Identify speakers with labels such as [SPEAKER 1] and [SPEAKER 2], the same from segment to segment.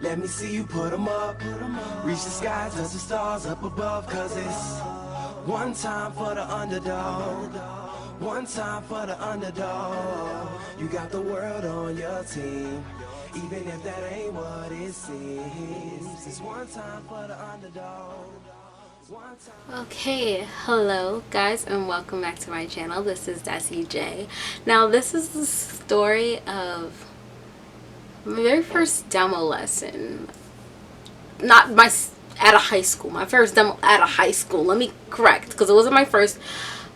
[SPEAKER 1] Let me see you put 'em up. Reach the skies, touch the stars up above. Cause it's one time for the underdog. One time for the underdog. You got the world on your team. Even if that ain't what it seems. It's one time for the underdog.
[SPEAKER 2] Okay, hello guys and welcome back to my channel. This is dessi.jay. Now this is the story of my very first demo lesson. Not my at a high school. My first demo at a high school. Let me correct, because it wasn't my first.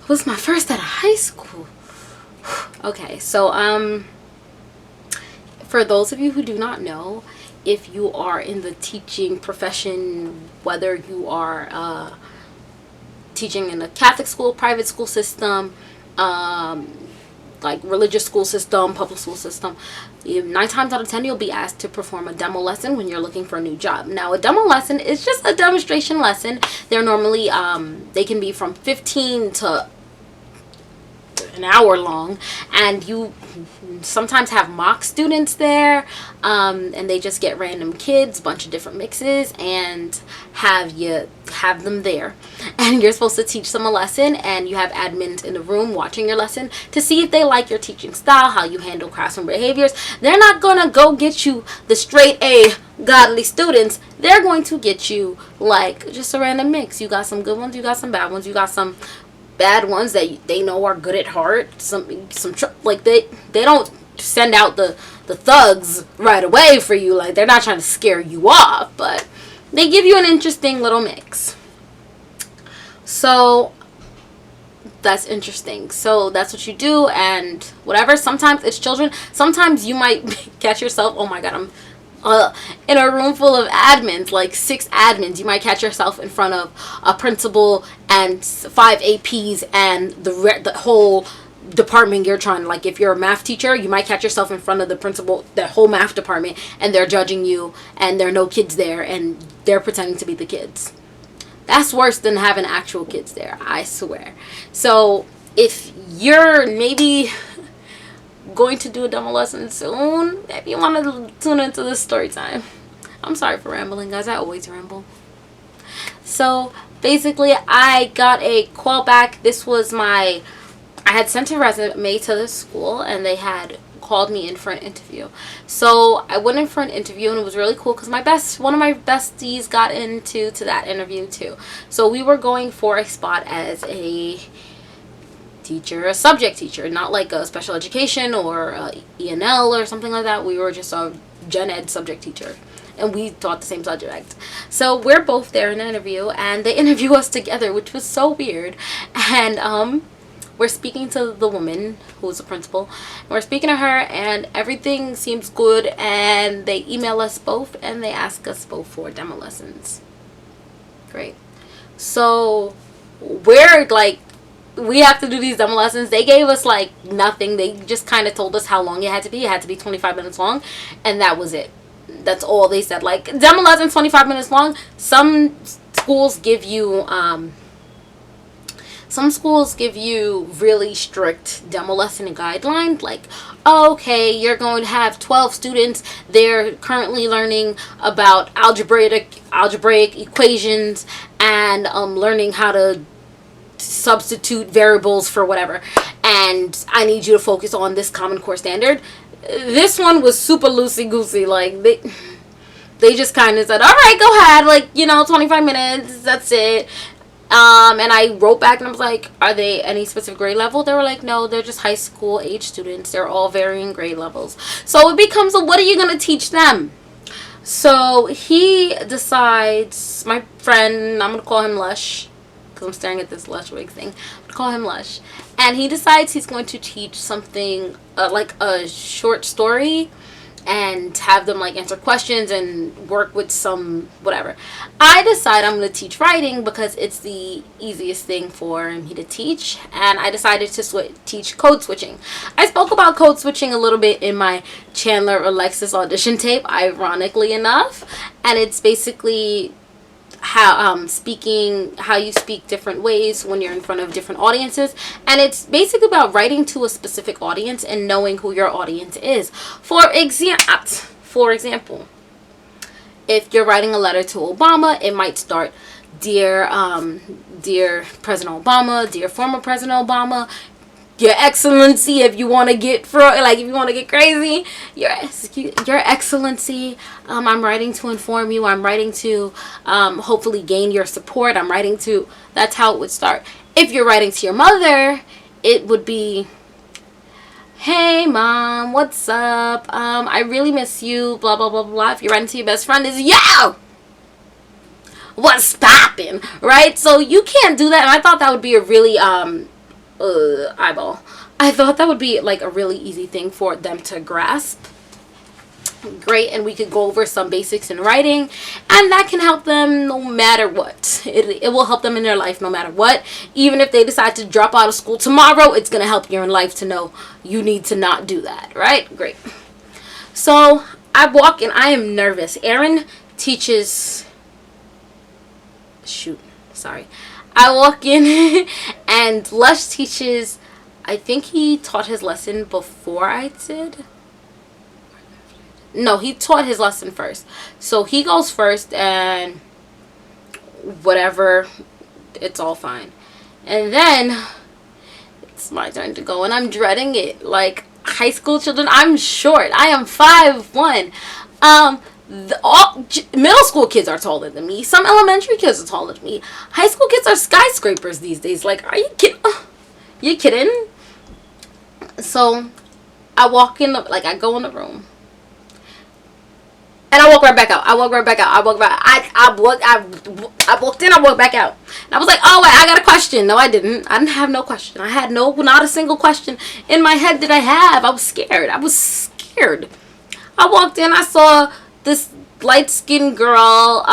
[SPEAKER 2] It was my first at a high school. Okay, so for those of you who do not know, if you are in the teaching profession, whether you are teaching in a Catholic school, private school system, like religious school system, public school system, 9 times out of 10 you'll be asked to perform a demo lesson when you're looking for a new job. Now a demo lesson is just a demonstration lesson. They're normally they can be from 15 to an hour long, and you sometimes have mock students there, and they just get random kids, bunch of different mixes, and have them there, and you're supposed to teach them a lesson, and you have admins in the room watching your lesson to see if they like your teaching style, how you handle classroom behaviors. They're not gonna go get you the straight A godly students. They're going to get you like just a random mix. You got some good ones, you got some bad ones, you got some bad ones that they know are good at heart. Like they don't send out the thugs right away for you. Like they're not trying to scare you off, but they give you an interesting little mix. So that's interesting. So that's what you do, and whatever. Sometimes it's children. Sometimes you might catch yourself, oh my god, I'm in a room full of admins, like 6 admins. You might catch yourself in front of a principal and 5 APs and the whole department you're trying to, like if you're a math teacher, you might catch yourself in front of the principal, the whole math department, and they're judging you, and there are no kids there, and they're pretending to be the kids. That's worse than having actual kids there, I swear. So if you're maybe going to do a demo lesson soon, if you want to tune into this story time. I'm sorry for rambling, guys. I always ramble. So basically I got a call back. This was I had sent a resume to the school, and they had called me in for an interview. So I went in for an interview, and it was really cool because one of my besties got into that interview too. So we were going for a spot as a teacher, a subject teacher, not like a special education or ENL or something like that. We were just a gen ed subject teacher, and we taught the same subject. So we're both there in an interview, and they interview us together, which was so weird. And we're speaking to the woman who's the principal, and we're speaking to her, and everything seems good, and they email us both, and they ask us both for demo lessons. Great. So we're like, we have to do these demo lessons. They gave us like nothing. They just kind of told us how long it had to be. It had to be 25 minutes long, and that was it. That's all they said. Like, demo lessons 25 minutes long. Some schools give you really strict demo lesson guidelines, like, okay, you're going to have 12 students. They're currently learning about algebraic equations, and learning how to substitute variables for whatever, and I need you to focus on this common core standard. This one was super loosey goosey. Like they just kind of said, all right, go ahead, like, 25 minutes, that's it. And I wrote back, and I was like, are they any specific grade level? They were like, no, they're just high school age students. They're all varying grade levels. So it becomes what are you going to teach them? So he decides, my friend, I'm going to call him Lush, I'm staring at this Lush wig thing. I'll call him Lush. And he decides he's going to teach something like a short story, and have them like answer questions and work with some whatever. I decide I'm going to teach writing because it's the easiest thing for me to teach, and I decided to teach code switching. I spoke about code switching a little bit in my Chandler Alexis audition tape, ironically enough, and it's basically how you speak different ways when you're in front of different audiences, and it's basically about writing to a specific audience and knowing who your audience is. For example, if you're writing a letter to Obama, it might start, dear President Obama, dear former President Obama, Your Excellency, if you want to get if you want to get crazy, Your Excellency, I'm writing to inform you. I'm writing to hopefully gain your support. I'm writing to. That's how it would start. If you're writing to your mother, it would be, hey mom, what's up? I really miss you. Blah blah blah blah. If you're writing to your best friend, is yo. What's poppin'? Right? So you can't do that, and I thought that would be a really eyeball. I thought that would be like a really easy thing for them to grasp. Great, and we could go over some basics in writing, and that can help them no matter what. It will help them in their life no matter what. Even if they decide to drop out of school tomorrow, it's going to help you in life to know you need to not do that, right? Great. So I walk in, I am nervous. Aaron teaches, I walk in and Lush teaches, I think he taught his lesson before I did. No, he taught his lesson first. So he goes first and whatever, it's all fine. And then it's my turn to go and I'm dreading it. Like high school children, I'm short. I am 5'1". All middle school kids are taller than me. Some elementary kids are taller than me. High school kids are skyscrapers these days. Like, are you kidding? You kidding? So I walk in, I go in the room. And I walk right back out. I walked in, I walked back out. And I was like, oh, wait, I got a question. No, I didn't. I didn't have no question. I had not a single question in my head did I have. I was scared. I walked in, I saw this light-skinned girl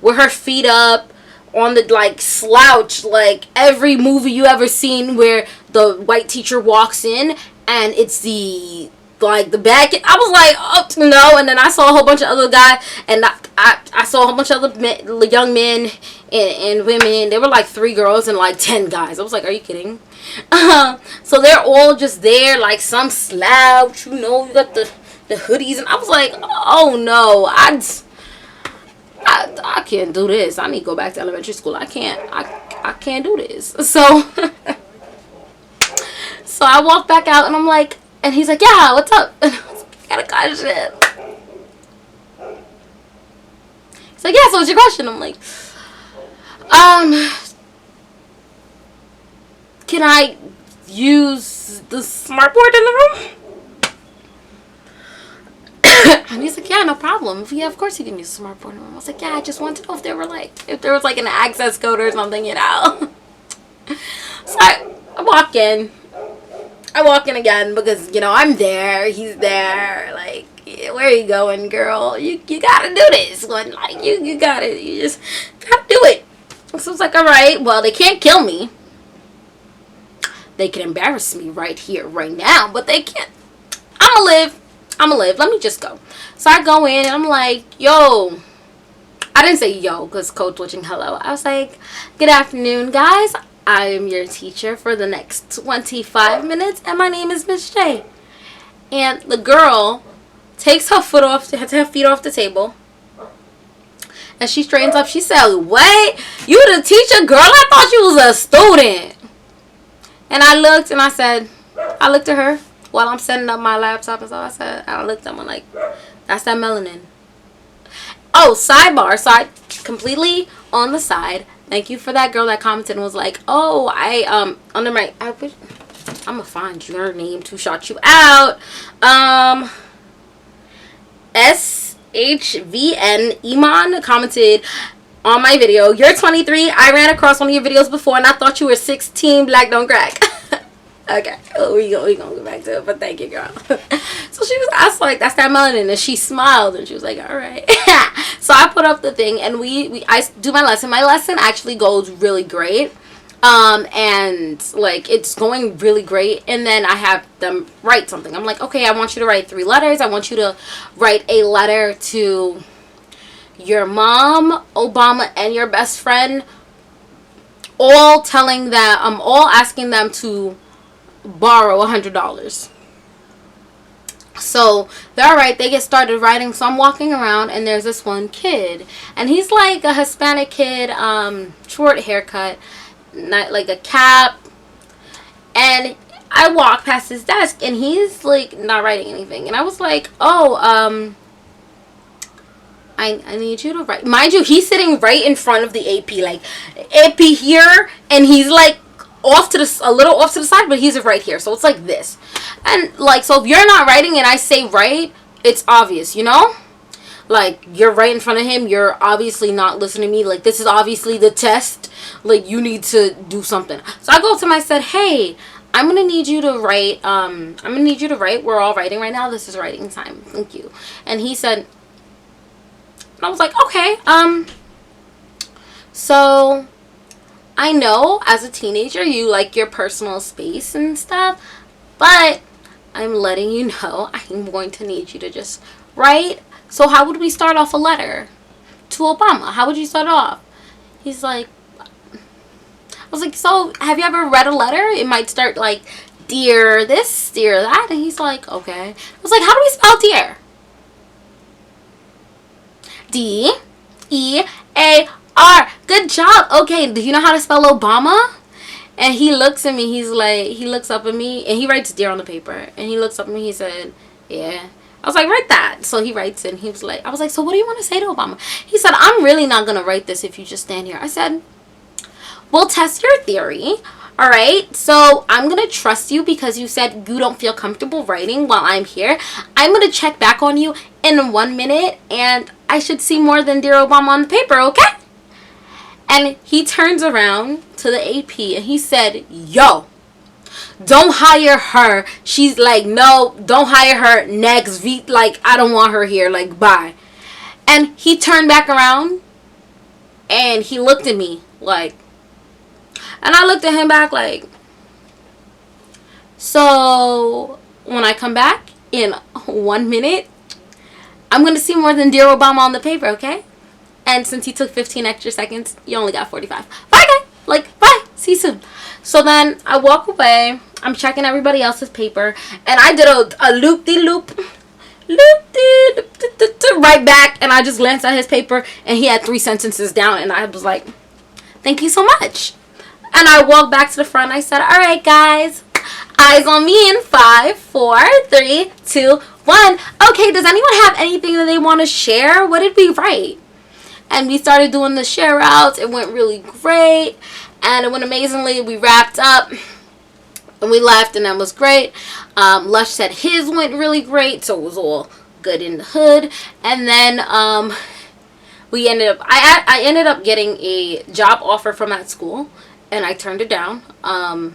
[SPEAKER 2] with her feet up on the, slouch, every movie you ever seen where the white teacher walks in and it's the back. I was like, oh, no. And then I saw a whole bunch of other guys, and I saw a whole bunch of other young men and women. There were 3 girls and 10 guys. I was like, are you kidding? So they're all just there, some slouch, you got the hoodies, and I was like, oh no, I can't do this. I need to go back to elementary school. I can't do this. So so I walked back out and I'm like, and he's like, yeah, what's up? And I was like, I got a question. He's like, yeah, so what's your question? I'm like, can I use the smartboard in the room? And he's like, yeah, no problem. Yeah, of course you can use a smartboard in the room. I was like, yeah, I just wanted to know if there were if there was an access code or something, So I walk in. I walk in again because, I'm there. He's there. Where are you going, girl? You gotta do this. You gotta, you just gotta do it. So it's like, all right, well, they can't kill me. They can embarrass me right here, right now, but they can't. I'ma live. Let me just go. So I go in and I'm like, yo. I didn't say yo because code switching hello. I was like, good afternoon, guys. I am your teacher for the next 25 minutes, and my name is Miss J. And the girl takes her feet off the table, and she straightens up. She said, wait, you the teacher, girl? I thought you was a student. And I looked at her while I'm setting up my laptop, and so I looked at her like, that's that melanin. Oh, sidebar, completely on the side. Thank you for that girl that commented and was like, oh, I'm gonna find your name to shout you out. SHVN Iman commented on my video, you're 23. I ran across one of your videos before and I thought you were 16. Black don't crack. Okay, we gonna go back to it, but thank you, girl. So I was like, that's that melanin, and she smiled and she was like, all right. So I put up the thing and I do my lesson. My lesson actually goes really great, and it's going really great. And then I have them write something. I'm like, okay, I want you to write 3 letters. I want you to write a letter to your mom, Obama, and your best friend, all asking them to borrow $100. So they're all right. They get started writing. So I'm walking around, and there's this one kid, and he's like a Hispanic kid, short haircut, not like a cap. And I walk past his desk, and he's like not writing anything. And I was like, oh, I need you to write. Mind you, he's sitting right in front of the AP, like AP here, and he's like off to the a little off to the side, but he's right here, so it's like this. And like, so if you're not writing and I say write, it's obvious, you know. Like, you're right in front of him. You're obviously not listening to me. Like, this is obviously the test. Like, you need to do something. So I go up to him. I said, hey, I'm going to need you to write. I'm going to need you to write. We're all writing right now. This is writing time. Thank you. And he said, and I was like, okay. So I know as a teenager you like your personal space and stuff, but I'm letting you know I'm going to need you to just write. So how would we start off a letter to Obama? How would you start off? He's like, I was like, so have you ever read a letter? It might start like, dear this, dear that. And he's like, okay. I was like, how do we spell dear? D-E-A-R. Good job. Okay, do you know how to spell Obama? And he looks at me. He's like, he looks up at me, and he writes dear on the paper. And he looks up at me. He said, yeah. I was like, write that. So he writes it, and he was like, I was like, so what do you want to say to Obama? He said, I'm really not going to write this if you just stand here. I said, we'll test your theory. All right. So I'm going to trust you because you said you don't feel comfortable writing while I'm here. I'm going to check back on you in 1 minute, and I should see more than dear Obama on the paper. Okay. And he turns around to the AP and he said, yo, don't hire her. She's like, no, don't hire her. Next. Like, I don't want her here. Like, bye. And he turned back around and he looked at me like, and I looked at him back like, so when I come back in 1 minute, I'm going to see more than dear Obama on the paper, okay? And since he took 15 extra seconds, you only got 45. Bye, guys. Like, bye. See you soon. So then I walk away. I'm checking everybody else's paper. And I did a loop-de-loop. Right back. And I just glanced at his paper. And he had 3 sentences down. And I was like, thank you so much. And I walked back to the front. I said, all right, guys. Eyes on me in 5, 4, 3, 2, 1. Okay, does anyone have anything that they want to share? What did we write? And we started doing the share outs. It went really great. And it went amazingly. We wrapped up. And we left. And that was great. Lush said his went really great. So it was all good in the hood. And then we ended up... I ended up getting a job offer from that school. And I turned it down. I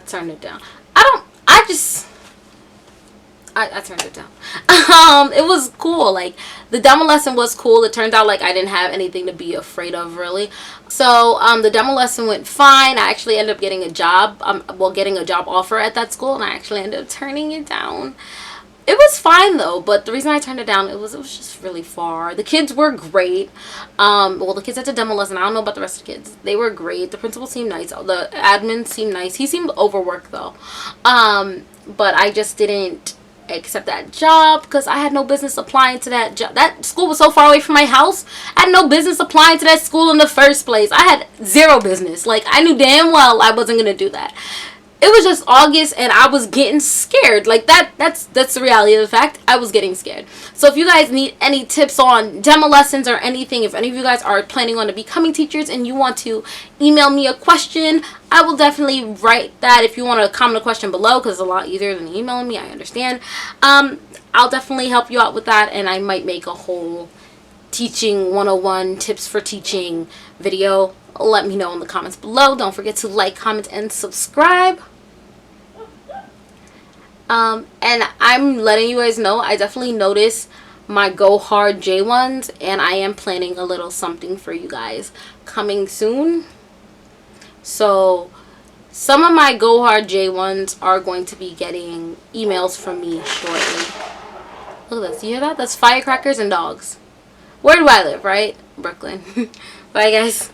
[SPEAKER 2] turned it down. I turned it down. It was cool. Like, the demo lesson was cool. It turned out like I didn't have anything to be afraid of, really. So, the demo lesson went fine. I actually ended up getting a job, getting a job offer at that school, and I actually ended up turning it down. It was fine, though, but the reason I turned it down, it was just really far. The kids were great. The kids at the demo lesson, I don't know about the rest of the kids. They were great. The principal seemed nice. The admin seemed nice. He seemed overworked, though. But I just didn't accept that job because I had no business applying to that job. That school was so far away from my house. I had no business applying to that school in the first place. I had zero business. Like, I knew damn well I wasn't going to do that. It was just August and I was getting scared. Like, that's the reality of the fact. I was getting scared. So if you guys need any tips on demo lessons or anything, if any of you guys are planning on becoming teachers and you want to email me a question, I will definitely write that. If you want to comment a question below, because it's a lot easier than emailing me, I understand. I'll definitely help you out with that, and I might make a whole teaching 101 tips for teaching video. Let me know in the comments below. Don't forget to like, comment, and subscribe. And I'm letting you guys know, I definitely noticed my Go Hard J ones, and I am planning a little something for you guys coming soon. So some of my Go Hard J ones are going to be getting emails from me shortly. Look at this. You hear that? That's firecrackers and dogs. Where do I live, right? Brooklyn. Bye, guys.